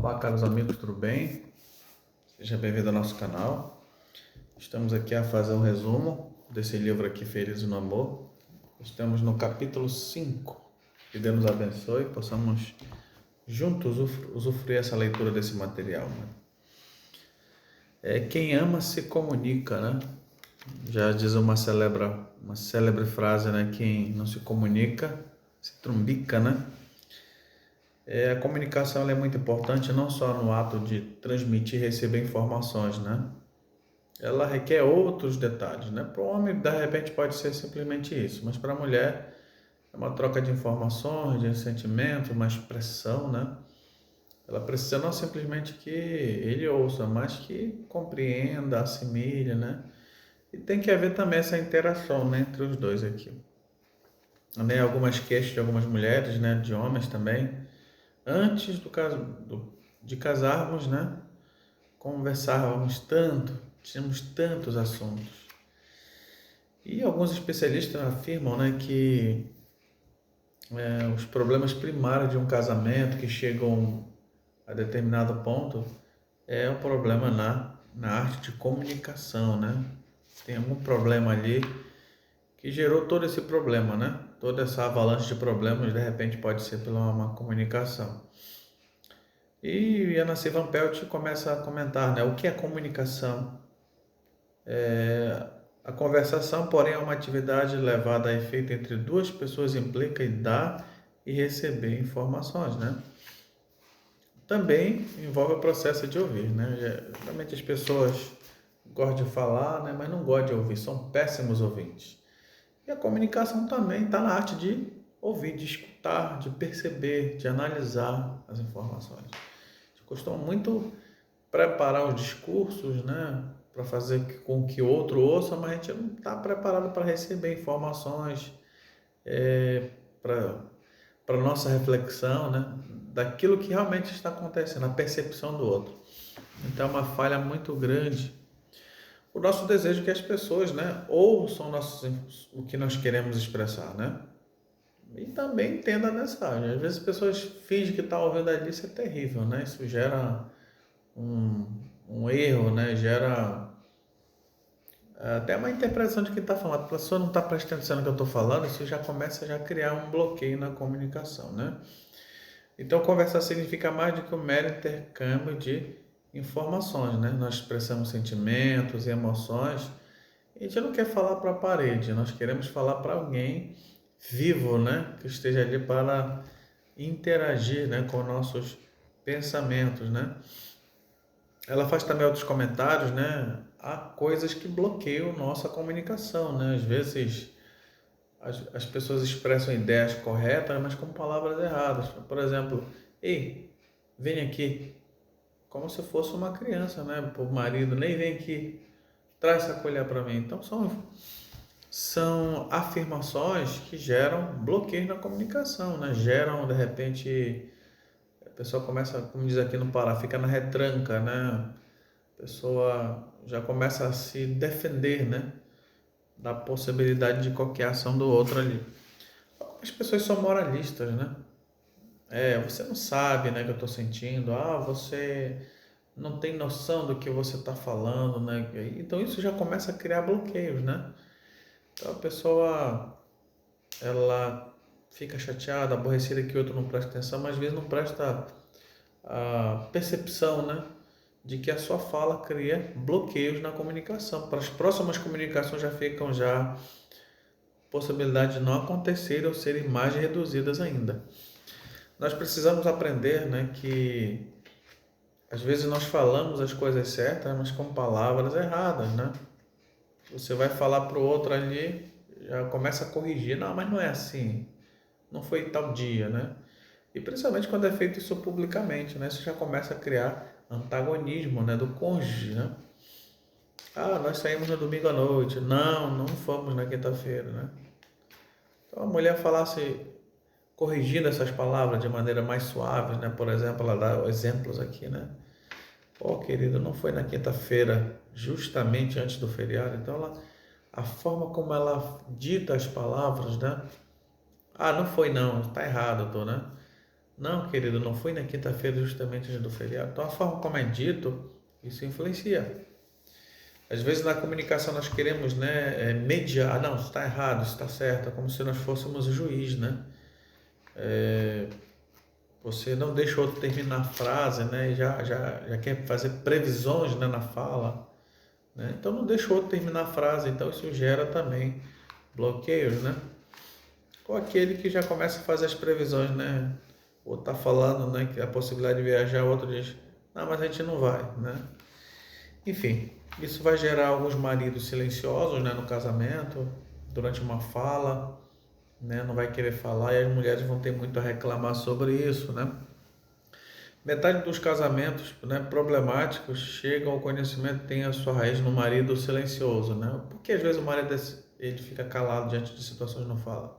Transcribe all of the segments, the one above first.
Olá, caros amigos, tudo bem? Seja bem-vindo ao nosso canal. Estamos aqui a fazer um resumo desse livro aqui, Felizes no Amor. Estamos no capítulo 5. Que Deus nos abençoe e possamos juntos usufruir essa leitura desse material, né? Quem ama se comunica, né? Já diz uma célebre frase, né? Quem não se comunica se trumbica, né? A comunicação ela é muito importante não só no ato de transmitir e receber informações, né? Ela requer outros detalhes, né? Para o homem, de repente, pode ser simplesmente isso, mas para a mulher é uma troca de informações, de sentimentos, uma expressão, né? Ela precisa não simplesmente que ele ouça, mas que compreenda, assimile, né? E tem que haver também essa interação, né, entre os dois aqui. Também algumas queixas de algumas mulheres, né, de homens também, antes de casarmos, né, conversávamos tanto, tínhamos tantos assuntos. E alguns especialistas afirmam, né, que os problemas primários de um casamento que chegam a determinado ponto é o problema na arte de comunicação, né? Tem algum problema ali que gerou todo esse problema, né? Toda essa avalanche de problemas, de repente, pode ser pela uma comunicação. E a Nancy Van Pelt começa a comentar, né? O que é comunicação? A conversação, porém, é uma atividade levada a efeito entre duas pessoas, implica em dar e receber informações, né? Também envolve o processo de ouvir, né? Geralmente as pessoas gostam de falar, né? Mas não gostam de ouvir, são péssimos ouvintes. E a comunicação também está na arte de ouvir, de escutar, de perceber, de analisar as informações. Costuma muito preparar os discursos, né, para fazer com que o outro ouça, mas a gente não está preparado para receber informações, para nossa reflexão, né, daquilo que realmente está acontecendo, a percepção do outro. Então é uma falha muito grande. O nosso desejo é que as pessoas, né, ouçam o que nós queremos expressar, né, e também entendam a mensagem. Às vezes as pessoas fingem que estão ouvindo ali, isso é terrível, né, isso gera um erro, né? Gera até uma interpretação de quem está falando. A pessoa não está prestando atenção no que eu estou falando, isso já começa a criar um bloqueio na comunicação, né? Então, conversar significa mais do que um mero intercâmbio de informações, né? Nós expressamos sentimentos e emoções. A gente não quer falar para a parede, nós queremos falar para alguém vivo, né? Que esteja ali para interagir, né? Com nossos pensamentos, né? Ela faz também outros comentários, né? Há coisas que bloqueiam nossa comunicação, né? Às vezes as pessoas expressam ideias corretas, mas com palavras erradas. Por exemplo, ei, vem aqui, como se fosse uma criança, né? O marido, nem vem aqui, traz essa colher para mim. Então são afirmações que geram bloqueio na comunicação, né? Geram, de repente, a pessoa começa, como diz aqui no Pará, fica na retranca, né? A pessoa já começa a se defender, né, da possibilidade de qualquer ação do outro ali. As pessoas são moralistas, né? Você não sabe, né, o que eu estou sentindo. Você não tem noção do que você está falando, né? Então isso já começa a criar bloqueios, né? Então a pessoa, ela fica chateada, aborrecida que o outro não presta atenção, mas às vezes não presta a percepção, né, de que a sua fala cria bloqueios na comunicação. Para as próximas comunicações já ficam possibilidade de não acontecer ou serem mais reduzidas ainda. Nós precisamos aprender, né, que às vezes nós falamos as coisas certas, mas com palavras erradas, né? Você vai falar para o outro ali, já começa a corrigir, não, mas não é assim, não foi tal dia, né? E principalmente quando é feito isso publicamente, né? Isso já começa a criar antagonismo, né, do cônjuge, né? Nós saímos no domingo à noite. Não, não fomos na quinta-feira, né? Então a mulher falasse, corrigindo essas palavras de maneira mais suave, né? Por exemplo, ela dá exemplos aqui, né? Querido, não foi na quinta-feira, justamente antes do feriado. Então a forma como ela dita as palavras, né? Não foi não, está errado, né? Não, querido, não fui na quinta-feira justamente antes do feriado. Então, a forma como é dito, isso influencia. Às vezes na comunicação nós queremos, né, mediar, não, isso está errado, isso está certo, é como se nós fôssemos o juiz, né? Você não deixa o outro terminar a frase, né? E já quer fazer previsões, né, na fala, né? Então não deixa o outro terminar a frase, então isso gera também bloqueios, né? Ou aquele que já começa a fazer as previsões, né? Ou tá falando, né, que a possibilidade de viajar, o outro diz, não, mas a gente não vai, né? Enfim, isso vai gerar alguns maridos silenciosos, né, no casamento, durante uma fala, né, não vai querer falar e as mulheres vão ter muito a reclamar sobre isso, né? Metade dos casamentos, né, problemáticos chegam ao conhecimento tem a sua raiz no marido silencioso, né? Porque às vezes o marido ele fica calado diante de situações e não fala.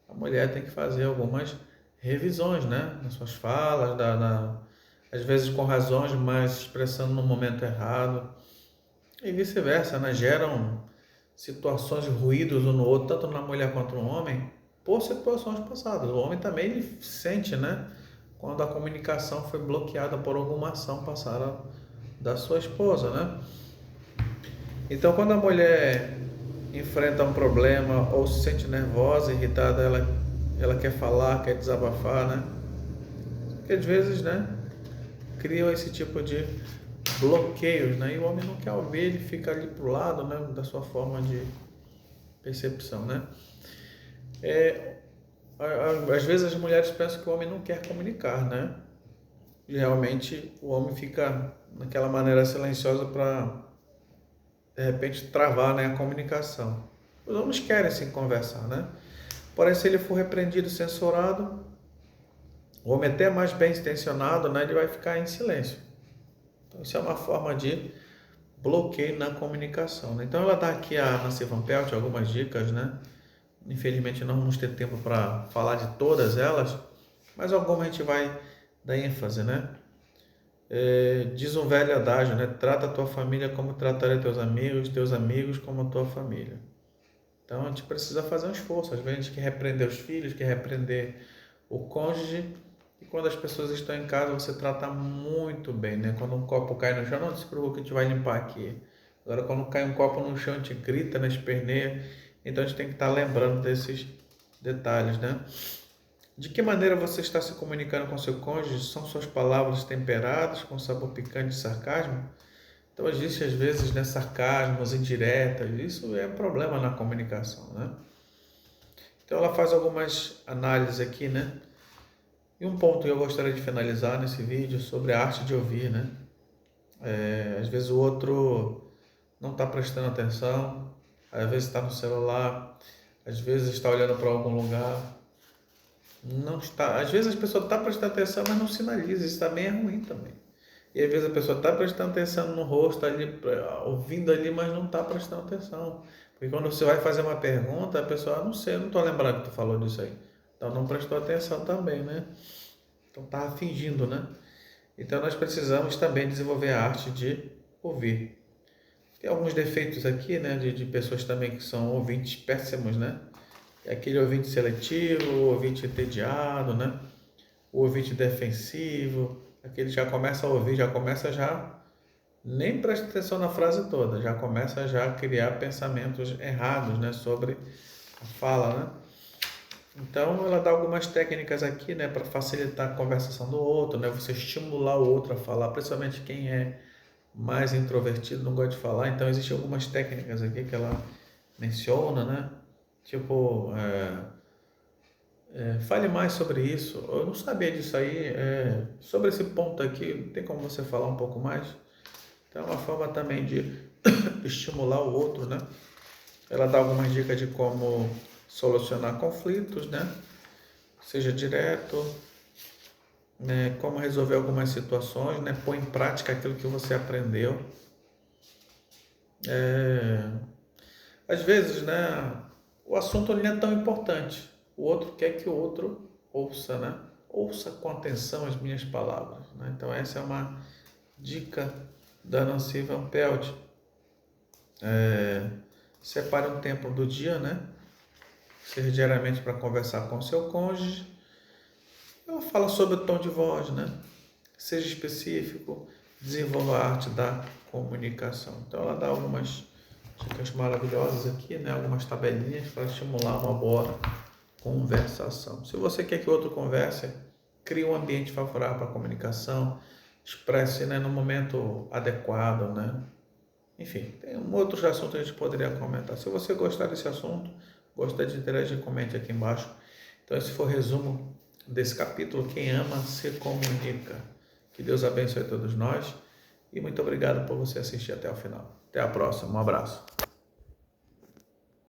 A mulher tem que fazer algumas revisões, né, nas suas falas, às vezes com razões, mas expressando no momento errado. E vice-versa, né? Geram situações, ruídos um no outro, tanto na mulher quanto no homem, por situações passadas. O homem também ele sente, né? Quando a comunicação foi bloqueada por alguma ação passada da sua esposa, né? Então, quando a mulher enfrenta um problema ou se sente nervosa, irritada, ela quer falar, quer desabafar, né? Porque às vezes, né? Criam esse tipo de bloqueios, né? E o homem não quer ouvir, ele fica ali pro lado, né? Da sua forma de percepção, né? Às vezes as mulheres pensam que o homem não quer comunicar, né? E realmente o homem fica naquela maneira silenciosa para de repente travar, né, a comunicação. Os homens querem sim conversar, né? Porém, se ele for repreendido, censurado, o homem até mais bem intencionado, né, ele vai ficar em silêncio. Então, isso é uma forma de bloqueio na comunicação, né? Então, ela dá aqui a Nancy Van Pelt algumas dicas, né? Infelizmente, não vamos ter tempo para falar de todas elas, mas alguma a gente vai dar ênfase, né? Diz um velho adágio, né? Trata a tua família como trataria teus amigos como a tua família. Então a gente precisa fazer um esforço. Às vezes a gente quer repreender os filhos, quer repreender o cônjuge, e quando as pessoas estão em casa você trata muito bem, né? Quando um copo cai no chão, não se preocupe que a gente vai limpar aqui. Agora quando cai um copo no chão, a gente grita, né? Esperneia. Então a gente tem que estar lembrando desses detalhes, né? De que maneira você está se comunicando com seu cônjuge? São suas palavras temperadas, com sabor picante e sarcasmo? Então, existe às vezes, né, sarcasmos, indiretas, isso é um problema na comunicação, né? Então, ela faz algumas análises aqui, né? E um ponto que eu gostaria de finalizar nesse vídeo sobre a arte de ouvir, né? Às vezes o outro não está prestando atenção, às vezes está no celular, às vezes está olhando para algum lugar, não está. Às vezes a pessoa está prestando atenção, mas não sinaliza, isso também é ruim também. E às vezes a pessoa está prestando atenção no rosto, ali, ouvindo ali, mas não está prestando atenção. Porque quando você vai fazer uma pergunta, a pessoa, não sei, eu não estou lembrando que tu falou disso aí. Então não prestou atenção também, né? Então estava fingindo, né? Então nós precisamos também desenvolver a arte de ouvir. Tem alguns defeitos aqui, né? De pessoas também que são ouvintes péssimos, né? É aquele ouvinte seletivo, o ouvinte entediado, né? O ouvinte defensivo, aquele já começa a ouvir, já nem presta atenção na frase toda, já começa já a criar pensamentos errados, né, sobre a fala, né? Então ela dá algumas técnicas aqui, né, para facilitar a conversação do outro, né, você estimular o outro a falar, principalmente quem é mais introvertido, não gosta de falar. Então existem algumas técnicas aqui que ela menciona, né, tipo fale mais sobre isso. Eu não sabia disso aí. Sobre esse ponto aqui, tem como você falar um pouco mais? Então, é uma forma também de estimular o outro, né? Ela dá algumas dicas de como solucionar conflitos, né? Seja direto, né? Como resolver algumas situações, né? Põe em prática aquilo que você aprendeu. Às vezes, né? O assunto não é tão importante. O outro quer que o outro ouça, né? Ouça com atenção as minhas palavras, né? Então, essa é uma dica da Nancy Van Pelt. Separe um tempo do dia, né? Seja diariamente para conversar com o seu cônjuge. Ela fala sobre o tom de voz, né? Seja específico, desenvolva a arte da comunicação. Então ela dá algumas dicas maravilhosas aqui, né? Algumas tabelinhas para estimular uma boa conversação. Se você quer que o outro converse, crie um ambiente favorável para a comunicação, expresse, né, no momento adequado, né? Enfim, tem outros assuntos que a gente poderia comentar. Se você gostar desse assunto, gostar de interagir, comente aqui embaixo. Então esse foi o resumo desse capítulo. Quem ama se comunica. Que Deus abençoe a todos nós e muito obrigado por você assistir até o final. Até a próxima. Um abraço.